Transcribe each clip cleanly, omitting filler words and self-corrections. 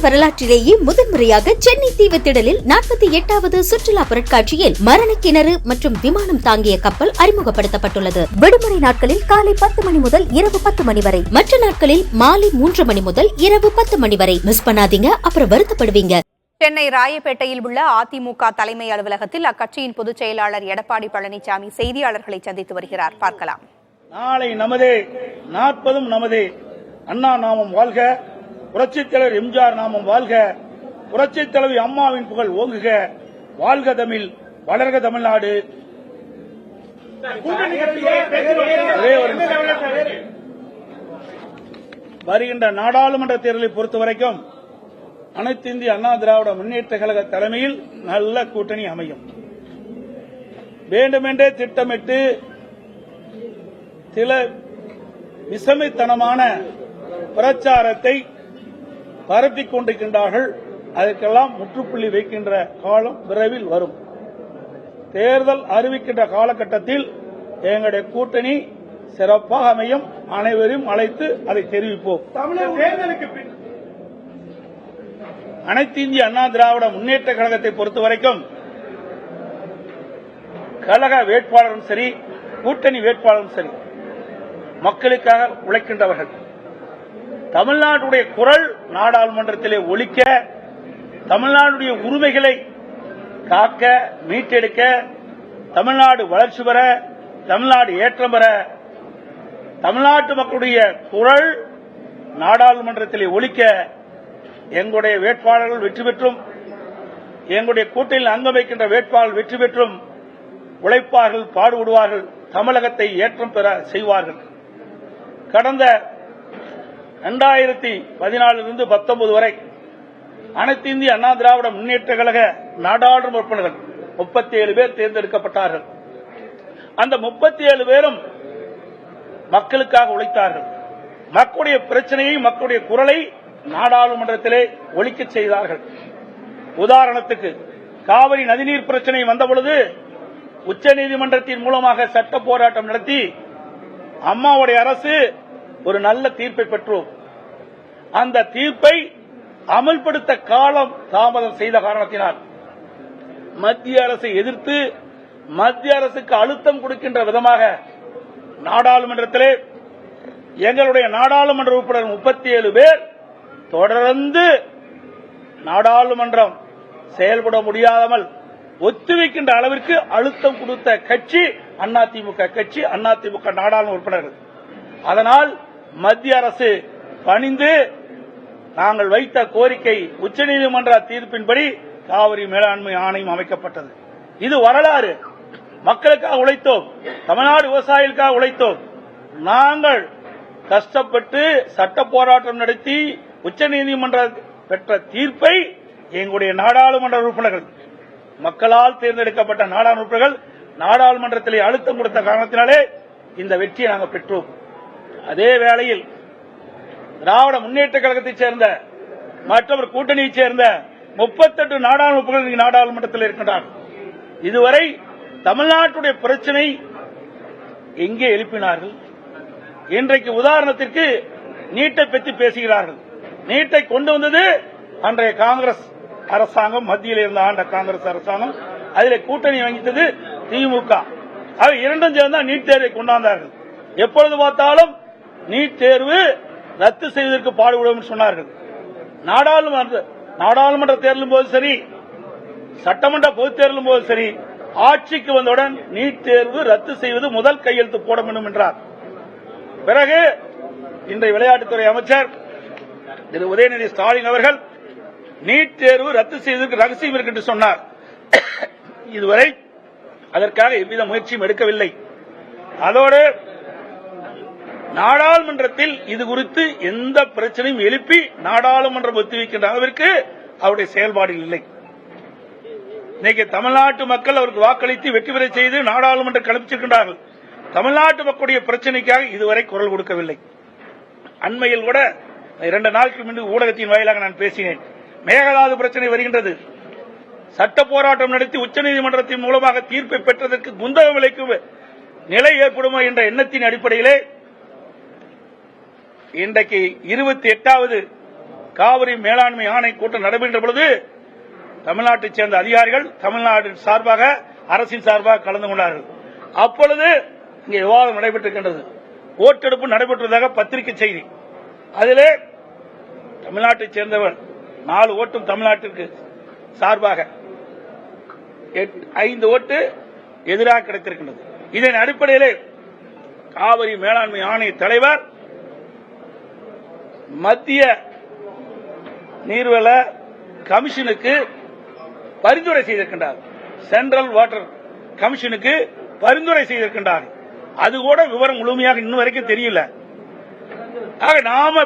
வரலாற்றிலேயே முதன்முறையாக சென்னை தீவுத்திடலில் 48வது சுற்றுலா பொருட்காட்சியில் மரண கிணறு மற்றும் விமானம் தாங்கிய கப்பல் அறிமுகப்படுத்தப்பட்டுள்ளது. விடுமுறை நாட்களில் காலை 10 மணி முதல் இரவு 10 மணி வரை, மற்ற நாட்களில் மாலை 3 மணி முதல் இரவு 10 மணி வரை. மிஸ் பண்ணாதீங்க, அப்புறம் வருத்தப்படுவீங்க. சென்னை ராயப்பேட்டையில் உள்ள அதிமுக தலைமை அலுவலகத்தில் அக்கட்சியின் பொதுச் செயலாளர் எடப்பாடி பழனிசாமி செய்தியாளர்களை சந்தித்து வருகிறார். பார்க்கலாம். நாளை நமதே, 40 நமதே. அண்ணா நாமம் வாழ்க, புரட்சித் தலைவர் எம்ஜிஆர் நாமம் வாழ்க, புரட்சித் தலைவி அம்மாவின் புகழ் ஓங்குக, வாழ்க தமிழ், வளர்க தமிழ்நாடு. வருகின்ற நாடாளுமன்ற தேர்தலை பொறுத்தவரைக்கும் அனைத்து இந்திய அண்ணா திராவிட முன்னேற்ற கழக தலைமையில் நல்ல கூட்டணி அமையும். வேண்டுமென்றே திட்டமிட்டு சில விஷமித்தனமான பிரச்சாரத்தை பரப்பிக் கொண்டிருக்கின்றார்கள். அதற்கெல்லாம் முற்றுப்புள்ளி வைக்கின்ற காலம் விரைவில் வரும். தேர்தல் அறிவிக்கின்ற காலகட்டத்தில் எங்களுடைய கூட்டணி சிறப்பாக அமையும். அனைவரையும் அழைத்து அதை தெரிவிப்போம். அனைத்து இந்திய அண்ணா திராவிட முன்னேற்ற கழகத்தை பொறுத்தவரைக்கும் கழக வேட்பாளரும் சரி, கூட்டணி வேட்பாளரும் சரி, மக்களுக்காக உழைக்கின்றவர்கள். தமிழ்நாட்டுடைய குரல் நாடாளுமன்றத்திலே ஒலிக்க, தமிழ்நாடுடைய உரிமைகளை காக்க, மீட்டெடுக்க, தமிழ்நாடு வளர்ச்சி பெற, தமிழ்நாடு ஏற்றம் பெற, தமிழ்நாட்டு மக்களுடைய குரல் நாடாளுமன்றத்திலே ஒலிக்க எங்களுடைய வேட்பாளர்கள் வெற்றி பெற்றும், எங்களுடைய கூட்டணியில் அங்கம் வைக்கின்ற வேட்பாளர்கள் வெற்றி பெற்றும் உழைப்பார்கள், பாடுபடுவார்கள், தமிழகத்தை ஏற்றம் பெற செய்வார்கள். கடந்த 2014 19 வரை அனைத்து இந்திய அண்ணா திராவிட முன்னேற்ற கழக நாடாளுமன்ற உறுப்பினர்கள் 37 பேர் தேர்ந்தெடுக்கப்பட்டார்கள். அந்த 37 பேரும் மக்களுக்காக உழைத்தார்கள். மக்களுடைய பிரச்சனையை, மக்களுடைய குரலை நாடாளுமன்றத்திலே ஒலிக்க செய்தார்கள். உதாரணத்துக்கு காவிரி நதிநீர் பிரச்சனை வந்தபொழுது உச்சநீதிமன்றத்தின் மூலமாக சட்ட போராட்டம் நடத்தி அம்மாவுடைய அரசு ஒரு நல்ல தீர்ப்பை பெற்றோம். அந்த தீர்ப்பை அமல்படுத்த காலம் தாமதம் செய்த காரணத்தினால் மத்திய அரசை எதிர்த்து மத்திய அரசுக்கு அழுத்தம் கொடுக்கின்ற விதமாக நாடாளுமன்றத்திலே எங்களுடைய நாடாளுமன்ற உறுப்பினர் 37 பேர் தொடர்ந்து நாடாளுமன்றம் செயல்பட முடியாமல் ஒத்திவைக்கின்ற அளவிற்கு அழுத்தம் கொடுத்த கட்சி அதிமுக கட்சி, அதிமுக நாடாளுமன்ற உறுப்பினர்கள். அதனால் மத்திய அரசு பணிந்து நாங்கள் வைத்த கோரிக்கை உச்சநீதிமன்ற தீர்ப்பின்படி காவிரி மேலாண்மை ஆணையம் அமைக்கப்பட்டது. இது வரலாறு. மக்களுக்காக உழைத்தோம், தமிழ்நாடு விவசாயிகளுக்காக உழைத்தோம். நாங்கள் கஷ்டப்பட்டு சட்ட போராட்டம் நடத்தி உச்சநீதிமன்ற பெற்ற தீர்ப்பை எங்களுடைய நாடாளுமன்ற உறுப்பினர்கள், மக்களால் தேர்ந்தெடுக்கப்பட்ட நாடாளுமன்ற உறுப்பினர்கள் நாடாளுமன்றத்திலே அழுத்தம் கொடுத்த காரணத்தினாலே இந்த வெற்றியை நாங்கள் பெற்றோம். அதே வேளையில் திராவிட முன்னேற்ற கழகத்தைச் சேர்ந்த மற்றவர் கூட்டணியைச் சேர்ந்த 38 நாடாளுமன்ற உறுப்பினர்கள் நாடாளுமன்றத்தில் இருக்கின்றார்கள். இதுவரை தமிழ்நாட்டுடைய பிரச்சனை எங்கே எழுப்பினார்கள்? இன்றைக்கு உதாரணத்திற்கு நீட்டை பற்றி பேசுகிறார்கள். நீட்டை கொண்டு வந்தது அன்றைய காங்கிரஸ் அரசாங்கம், மத்தியில் இருந்த ஆண்ட காங்கிரஸ் அரசாங்கம். அதில் கூட்டணி வகித்தது திமுக. அவை இரண்டும் சேர்ந்தா நீட் தேர்வை கொண்டாந்தார்கள். எப்பொழுது பார்த்தாலும் நீட் தேர்வு ரத்து செய்வதற்கு பாடுபடும் சொன்னார்கள். நாடாளுமன்ற தேர்தலும் போது சரி, சட்டமன்ற பொதுத் தேர்தலும் போது சரி, ஆட்சிக்கு வந்தவுடன் நீட் தேர்வு ரத்து செய்வது முதல் கையெழுத்து போட வேண்டும் என்றார். பிறகு இன்றைய விளையாட்டுத்துறை அமைச்சர் திரு உதயநிதி ஸ்டாலின் அவர்கள் நீட் தேர்வு ரத்து செய்வதற்கு ரகசியம் இருக்கு என்று சொன்னார். இதுவரை அதற்காக எவ்வித முயற்சியும் எடுக்கவில்லை. அதோடு நாடாளுமன்றத்தில் இது குறித்து எந்த பிரச்சனையும் எழுப்பி நாடாளுமன்றம் ஒத்திவைக்கின்ற அளவிற்கு அவருடைய செயல்பாடு இல்லை. இன்னைக்கு தமிழ்நாட்டு மக்கள் அவருக்கு வாக்களித்து வெற்றி பெற செய்து நாடாளுமன்றம் கலப்பிச்சிருக்கின்றார்கள். தமிழ்நாட்டு மக்களுடைய பிரச்சனைக்காக இதுவரை குரல் கொடுக்கவில்லை. அண்மையில் கூட 2 நாட்களுக்கு முன்பு ஊடகத்தின் வாயிலாக நான் பேசினேன். மேகதாது பிரச்சனை வருகின்றது. சட்ட போராட்டம் நடத்தி உச்சநீதிமன்றத்தின் மூலமாக தீர்ப்பை பெற்றதற்கு குந்தகம் விளைக்கும் நிலை ஏற்படுமா என்ற எண்ணத்தின் அடிப்படையிலே இன்றைக்கு 28வது காவிரி மேலாண்மை ஆணை கூட்டம் நடைபெற்ற பொழுது தமிழ்நாட்டைச் சேர்ந்த அதிகாரிகள் தமிழ்நாடு சார்பாக அரசின் சார்பாக கலந்து கொண்டார்கள். அப்பொழுது இங்கே விவாதம் நடைபெற்றிருக்கின்றது. ஓட்டெடுப்பு நடைபெற்றதாக பத்திரிகை செய்தி. அதிலே தமிழ்நாட்டைச் சேர்ந்தவர் 4 ஓட்டும் தமிழ்நாட்டிற்கு சார்பாக, 5 ஓட்டு எதிராக கிடைத்திருக்கின்றது. இதன் அடிப்படையிலே காவிரி மேலாண்மை ஆணைய தலைவர் மத்திய நீர்வள கமிஷனுக்கு பரிந்துரை செய்திருக்கின்றார். சென்ட்ரல் வாட்டர் கமிஷனுக்கு பரிந்துரை செய்திருக்கின்றார். அது கூட விவரம் முழுமையாக இன்னும் வரைக்கும் தெரியல. ஆக நாம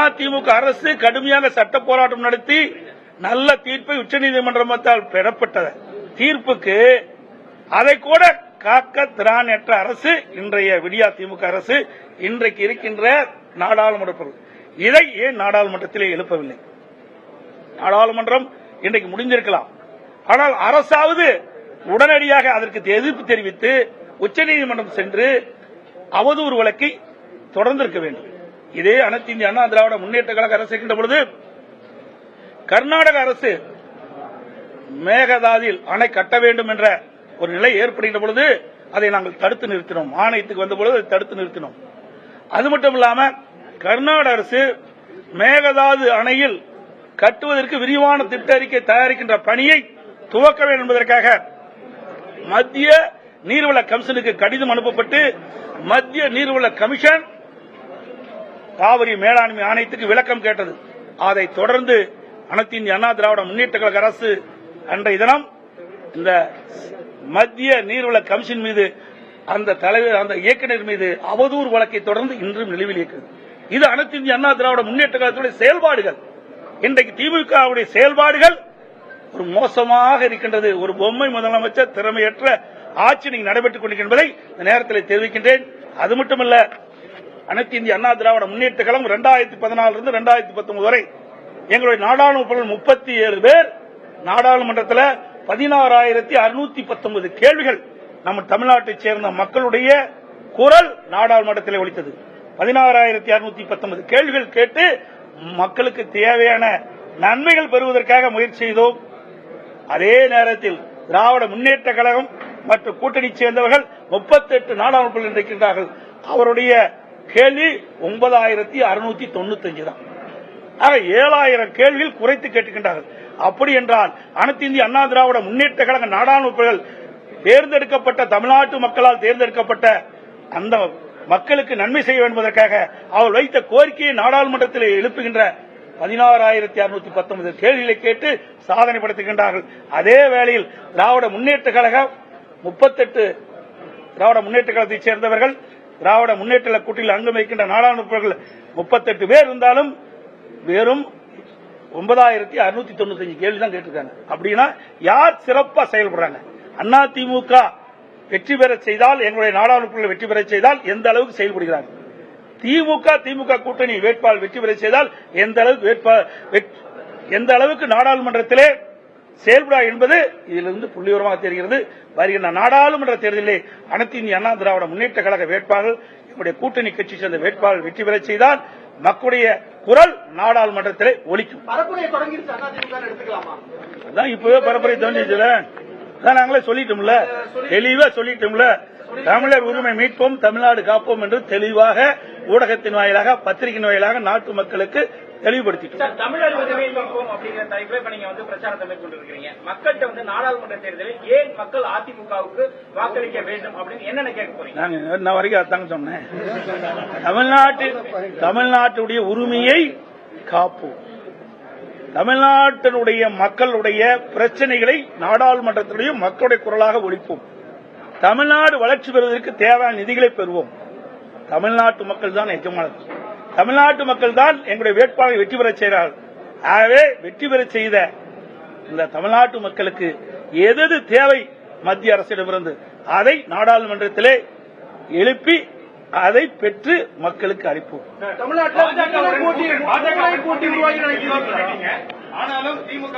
அதிமுக அரசு கடுமையாக சட்ட போராட்டம் நடத்தி நல்ல தீர்ப்பை உச்சநீதிமன்றத்தால் பெறப்பட்ட தீர்ப்புக்கு அதை கூட காக்க திராணற்ற அரசு இன்றைய விடியா திமுக அரசு. இன்றைக்கு இருக்கின்ற நாடாளுமன்ற இதை ஏன் நாடாளுமன்றத்திலே எழுப்பவில்லை? நாடாளுமன்றம் இன்றைக்கு முடிஞ்சிருக்கலாம். ஆனால் அரசாவது உடனடியாக அதற்கு எதிர்ப்பு தெரிவித்து உச்சநீதிமன்றம் சென்று அவதூறு வழக்கை தொடர்ந்திருக்க வேண்டும். இதே அனைத்து இந்திய அண்ணா திராவிட முன்னேற்ற கழக அரசு இருக்கின்ற பொழுது கர்நாடக அரசு மேகதாதில் அணை கட்ட வேண்டும் என்ற ஒரு நிலை ஏற்படுகின்ற பொழுது அதை நாங்கள் தடுத்து நிறுத்தினோம். ஆணையத்துக்கு வந்த பொழுது அதை தடுத்து நிறுத்தினோம். அது மட்டும் இல்லாமல் கர்நாடக அரசு மேகதாது அணையில் கட்டுவதற்கு விரிவான திட்ட அறிக்கை தயாரிக்கின்ற பணியை துவக்க வேண்டும் என்பதற்காக மத்திய நீர்வள கமிஷனுக்கு கடிதம் அனுப்பப்பட்டு மத்திய நீர்வள கமிஷன் காவிரி மேலாண்மை ஆணையத்துக்கு விளக்கம் கேட்டது. அதைத் தொடர்ந்து அனைத்து இந்திய அண்ணா திராவிட முன்னேற்ற கழக அரசு அன்றைய தினம் இந்த மத்திய நீர்வள கமிஷன் மீது அந்த தலைவர் அந்த இயக்குநர் மீது அவதூறு வழக்கை தொடர்ந்து இன்றும் நிலுவையில் இருக்கிறது. இது அனைத்து இந்திய அண்ணா திராவிட முன்னேற்ற கழகத்துடைய செயல்பாடுகள். இன்றைக்கு திமுகவுடைய செயல்பாடுகள் ஒரு மோசமாக இருக்கின்றது. ஒரு பொம்மை முதலமைச்சர் திறமையற்ற ஆட்சி நடைபெற்றுக் கொண்டிருக்கின்றதை இந்த நேரத்தில் தெரிவிக்கின்றேன். அது மட்டுமல்ல, அனைத்து இந்திய அண்ணா திராவிட முன்னேற்ற கழகம் 2014 இருந்து 2019 வரை எங்களுடைய நாடாளுமன்ற 37 பேர் நாடாளுமன்றத்தில் 16,619 கேள்விகள் நம்ம தமிழ்நாட்டைச் சேர்ந்த மக்களுடைய குரல் நாடாளுமன்றத்தில் ஒலித்தது. 16,619 கேள்விகள் கேட்டு மக்களுக்கு தேவையான நன்மைகள் பெறுவதற்காக முயற்சி செய்தோம். அதே நேரத்தில் திராவிட முன்னேற்ற கழகம் மற்றும் கூட்டணி சேர்ந்தவர்கள் 38 நாடாளுமன்றத்தில் இருக்கின்றார்கள். அவருடைய கேள்வி 9,695 தான். ஆக 7,000 கேள்விகள் குறைத்து கேட்டுக்கின்றார்கள். அப்படி என்றால் அனைத்து இந்திய அண்ணா திராவிட முன்னேற்ற கழக நாடாளுமன்றங்கள் தேர்ந்தெடுக்கப்பட்ட தமிழ்நாட்டு மக்களால் தேர்ந்தெடுக்கப்பட்ட அந்த மக்களுக்கு நன்மை செய்ய வேண்டும் என்பதற்காக அவர் வைத்த கோரிக்கையை நாடாளுமன்றத்தில் எழுப்புகின்ற 16,619 கேள்விகளை கேட்டு சாதனை படுத்துகின்றார்கள். அதே வேளையில் திராவிட முன்னேற்ற கழகம் 38 திராவிட முன்னேற்ற கழகத்தைச் சேர்ந்தவர்கள் திராவிட முன்னேற்ற கூட்டணியில் அங்கம் வைக்கின்ற நாடாளுமன்ற 38 பேர் இருந்தாலும் வெறும் 9,695 கேள்வி தான் கேட்டிருக்காங்க. அப்படின்னா யார் சிறப்பா செயல்படுறாங்க? அண்ணா திமுக வெற்றி பெற செய்தால், எங்களுடைய நாடாளுமன்ற வெற்றி பெற செய்தால் எந்த அளவுக்கு செயல்படுகிறார்கள்? திமுக கூட்டணி வேட்பாளர் வெற்றி பெற செய்தால் எந்த அளவுக்கு நாடாளுமன்றத்திலே செயல்படாது என்பது இதிலிருந்து புள்ளிவிவரமாக தெரிகிறது. வருகின்ற நாடாளுமன்ற தேர்தலிலே அனைத்து இந்திய அண்ணா திராவிட முன்னேற்ற கழக வேட்பாளர் நம்முடைய கூட்டணி கட்சி சேர்ந்த வேட்பாளர் வெற்றி பெற செய்தால் மக்களுடைய குரல் நாடாளுமன்றத்திலே ஒலிக்கும். அதான் இப்பவே பரப்புரை தோன்றிச்சுல, நாங்களே சொல்லிட்டோம்ல, தெளிவா சொல்லிட்டோம்ல. தமிழர் உரிமை மீட்போம், தமிழ்நாடு காப்போம் என்று தெளிவாக ஊடகத்தின் வாயிலாக பத்திரிகையின் வாயிலாக நாட்டு மக்களுக்கு தெளிவுபடுத்திட்டோம். தமிழர் உரிமை மீட்போம் அப்படிங்கிற தலைப்பில் நீங்க பிரச்சாரத்தை மேற்கொண்டிருக்கிறீங்க. மக்கள்கிட்ட நாடாளுமன்ற தேர்தலில் ஏன் மக்கள் அதிமுகவுக்கு வாக்களிக்க வேண்டும் அப்படின்னு என்னென்ன கேட்க போறீங்க? நான் வரைக்கும் அதாங்க சொன்னேன். தமிழ்நாட்டுடைய உரிமையை காப்போம், தமிழ்நாட்டினுடைய மக்களுடைய பிரச்சனைகளை நாடாளுமன்றத்தினுடைய மக்களுடைய குரலாக ஒலிப்போம், தமிழ்நாடு வளர்ச்சி பெறுவதற்கு தேவையான நிதிகளை பெறுவோம். தமிழ்நாட்டு மக்கள் தான் எஜமானர், தமிழ்நாட்டு மக்கள் தான் எங்களுடைய வேட்பாளரை வெற்றி பெற செய்கிறார்கள். ஆகவே வெற்றி பெற செய்த இந்த தமிழ்நாட்டு மக்களுக்கு எது தேவை மத்திய அரசிடமிருந்து அதை நாடாளுமன்றத்திலே எழுப்பி அதை பெற்று மக்களுக்கு அளிப்போம். ஆனாலும் திமுக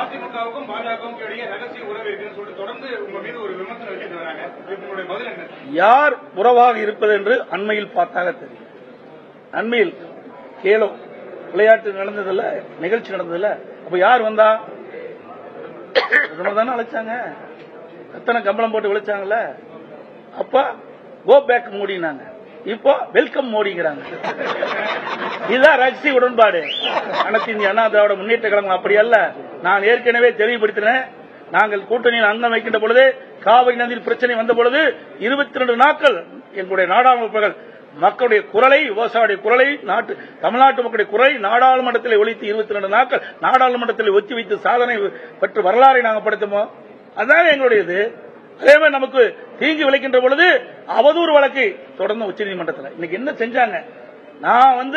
அதிமுகவுக்கும் பாஜகவுக்கும் இடையே ரகசிய உறவு இருக்குன்னு சொல்லிட்டு தொடர்ந்து உங்க மீது ஒரு விமர்சனம் வச்சுட்டு வராங்க. உங்களுடைய பதில் என்ன? யார் உறவாக இருப்பது என்று அண்மையில் பார்த்தாக தெரியும். அண்மையில் கேலோ விளையாட்டு நடந்ததில்ல, நிகழ்ச்சி நடந்ததில்ல. அப்ப யார் வந்தா? தானே அழைச்சாங்க. எத்தனை கம்பளம் போட்டு விளைச்சாங்கல்ல. அப்ப கோ பேக் மோடினாங்க, இப்போ வெல்கம் மோடிங்கிறாங்க. இதுதான் ரகசிய உடன்பாடு. அனைத்து இந்திய அண்ணா திராவிட முன்னேற்ற கழகம் அப்படி அல்ல. நான் ஏற்கனவே தெளிவுபடுத்தினேன். நாங்கள் கூட்டணியில் அங்கம் வைக்கின்ற பொழுது, காவிரி நதியில் பிரச்சனை வந்த பொழுது 22 நாட்கள் எங்களுடைய நாடாளுமன்ற மக்களுடைய குரலை, விவசாயிகளுடைய குரலை, தமிழ்நாட்டு மக்களுடைய குரலை நாடாளுமன்றத்தில் ஒலித்து 22 நாட்கள் நாடாளுமன்றத்தில் ஒத்தி வைத்து சாதனை பெற்று வரலாறை நாங்கள் படுத்துமோ. அதுதான் எங்களுடையது. அதே மாதிரி நமக்கு தீங்கி விளைக்கின்ற பொழுது அவதூறு வழக்கு தொடர்ந்து உச்சநீதிமன்றத்தில். இன்னைக்கு என்ன செஞ்சாங்க? நான்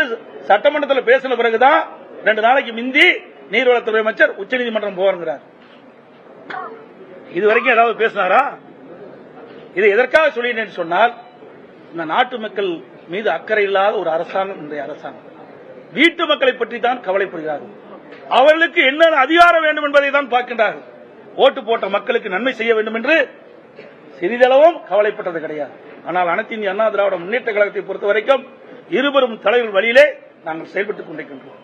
சட்டமன்றத்தில் பேசின பிறகுதான் 2 நாளைக்கு முந்தி நீர்வளத்துறை அமைச்சர் உச்சநீதிமன்றம் போவாருங்கிறார். இதுவரைக்கும் ஏதாவது பேசினாரா? இதை எதற்காக சொல்லினேன் சொன்னால், இந்த நாட்டு மக்கள் மீது அக்கறை இல்லாத ஒரு அரசாங்கம் இன்றைய அரசாங்கம். வீட்டு மக்களை பற்றி தான் கவலைப்படுகிறார்கள். அவர்களுக்கு என்ன அதிகாரம் வேண்டும் என்பதை தான் பார்க்கின்றார்கள். ஓட்டு போட்ட மக்களுக்கு நன்மை செய்ய வேண்டும் என்று சிறிதளவும் கவலைப்பட்டது கிடையாது. ஆனால் அனைத்து இந்திய அண்ணா திராவிட முன்னேற்ற கழகத்தை பொறுத்த வரைக்கும் இருவரும் தலைவர் வழியிலே நாங்கள் செயல்பட்டுக் கொண்டிருக்கின்றோம்.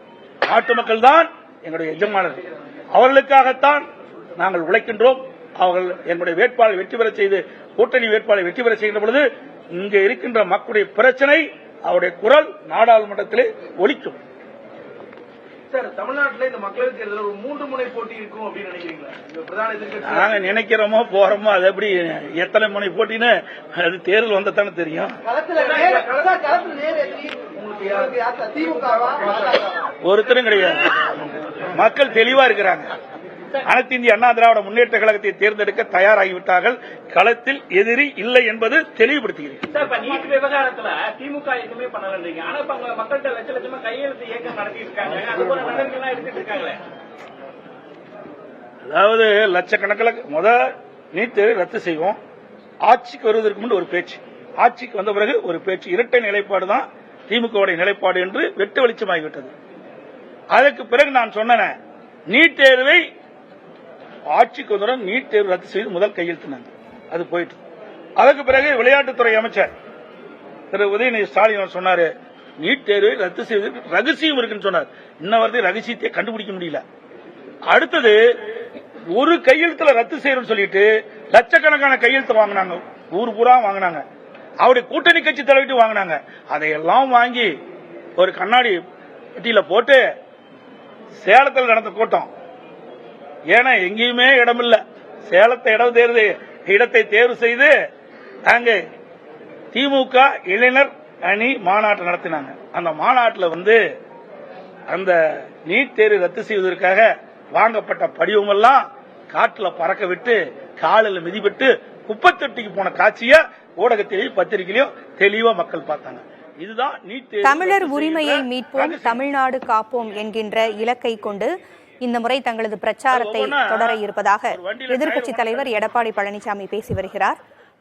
நாட்டு மக்கள் தான் எங்களுடைய எஜமானர்கள். அவர்களுக்காகத்தான் நாங்கள் உழைக்கின்றோம். அவர்கள் எங்களுடைய வேட்பாளரை வெற்றி பெற செய்து, கூட்டணி வேட்பாளரை வெற்றி பெற செய்கின்ற பொழுது இங்கே இருக்கின்ற மக்களுடைய பிரச்சனை, அவருடைய குரல் நாடாளுமன்றத்திலே ஒலிக்கும். சார், தமிழ்நாட்டில் இந்த மக்களவைத் தேர்தல் ஒரு 3 முனை போட்டி இருக்கும் அப்படின்னு நினைக்கிறீங்களா? பிரதான எதிர்க்கட்சி நாங்க நினைக்கிறோமோ போறோமோ, அது எப்படி எத்தனை முனை போட்டின்னு அது தேர்தல் வந்ததானே தெரியும். ஒருத்தரும் கிடையாது. மக்கள் தெளிவா இருக்கிறாங்க. அனைத்து இந்திய அண்ணா திராவிட முன்னேற்ற கழகத்தை தேர்ந்தெடுக்க தயாராகிவிட்டார்கள். களத்தில் எதிரி இல்லை என்பது தெளிவுபடுத்துகிறேன். நீட் விவகாரத்துல திமுக எதுவுமே பண்ணலன்றீங்க. ஆனா மக்கள்கிட்ட லட்ச லட்சமா கையெழுத்து இயக்கம் நடத்தி இருக்காங்க. அது போல நடவடிக்கை எடுத்துட்டு இருக்காங்களே. அதாவது லட்சக்கணக்கில் நீட் தேர்வை ரத்து செய்வோம். ஆட்சிக்கு வருவதற்கு முன் ஒரு பேச்சு, ஆட்சிக்கு வந்த பிறகு ஒரு பேச்சு. இரட்டை நிலைப்பாடு தான் திமுகவுடைய நிலைப்பாடு என்று வெட்டு வெளிச்சமாகிவிட்டது. அதற்கு பிறகு நான் சொன்னேன், நீட் தேர்வை ஆட்சிக்கு வந்தவுடன் நீட் தேர்வு ரத்து செய்து முதல் கையெழுத்தினாங்க. அது போயிட்டு அதற்கு பிறகு விளையாட்டுத்துறை அமைச்சர் திரு உதயநிதி ஸ்டாலின் சொன்னாரு, நீட் தேர்வை ரத்து செய்வதற்கு ரகசியம் இருக்குன்னு சொன்னார். இன்ன வரைக்கும் ரகசியத்தை கண்டுபிடிக்க முடியல. அடுத்தது ஒரு கையெழுத்துல ரத்து செய்யணும்னு சொல்லிட்டு லட்சக்கணக்கான கையெழுத்து வாங்கினாங்க, ஊர் பூரா வாங்கினாங்க. அவருடைய கூட்டணி கட்சி தலைவிட்டு வாங்கினாங்க. அதையெல்லாம் வாங்கி ஒரு கண்ணாடி பெட்டியில போட்டு சேலத்தில் நடந்த கூட்டம். ஏன்னா எங்கேயுமே இடம் இல்ல, சேலத்தை இடத்தை தேர்வு செய்து அங்க திமுக இளைஞர் அணி மாநாட்டை நடத்தினாங்க. அந்த மாநாட்டில் அந்த நீட் தேர்வு ரத்து செய்வதற்காக வாங்கப்பட்ட படிவம் எல்லாம் காட்டுல பறக்க விட்டு காலில் மிதிப்பட்டு குப்பத்தொட்டிக்கு போன காட்சிய ஊடகத்திலேயும் பத்திரிகையிலும் தெளிவா மக்கள் பார்த்தாங்க. இதுதான் நீட். தமிழர் உரிமையை மீட்போம், தமிழ்நாடு காப்போம் என்கின்ற இலக்கை கொண்டு இந்த முறை தங்களது பிரச்சாரத்தை தொடர இருப்பதாக எதிர்க்கட்சித் தலைவர் எடப்பாடி பழனிசாமி பேசி வருகிறார்.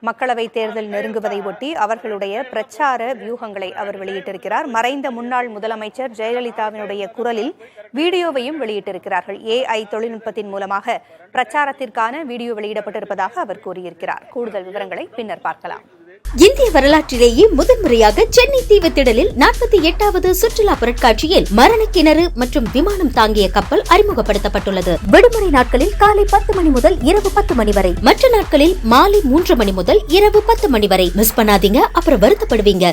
மக்களவை தேர்தல் நெருங்குவதை ஒட்டி அவர்களுடைய பிரச்சார வியூகங்களை அவர் வெளியிட்டிருக்கிறார். மறைந்த முன்னாள் முதலமைச்சர் ஜெயலலிதாவினுடைய குரலில் வீடியோவையும் வெளியிட்டிருக்கிறார்கள். AI தொழில்நுட்பத்தின் மூலமாக பிரச்சாரத்திற்கான வீடியோ வெளியிடப்பட்டிருப்பதாக அவர் கூறியிருக்கிறார். கூடுதல் விவரங்களை பின்னர் பார்க்கலாம். இந்திய வரலாற்றிலேயே முதன்முறையாக சென்னை தீவுத்திடலில் 48வது சுற்றுலா பொருட்காட்சியில் மரணக்கிணறு மற்றும் விமானம் தாங்கிய கப்பல் அறிமுகப்படுத்தப்பட்டுள்ளது. விடுமுறை நாட்களில் காலை 10 மணி முதல் இரவு 10 மணி வரை, மற்ற நாட்களில் மாலை 3 மணி முதல் இரவு 10 மணி வரை. மிஸ் பண்ணாதீங்க, அப்புறம் வருத்தப்படுவீங்க.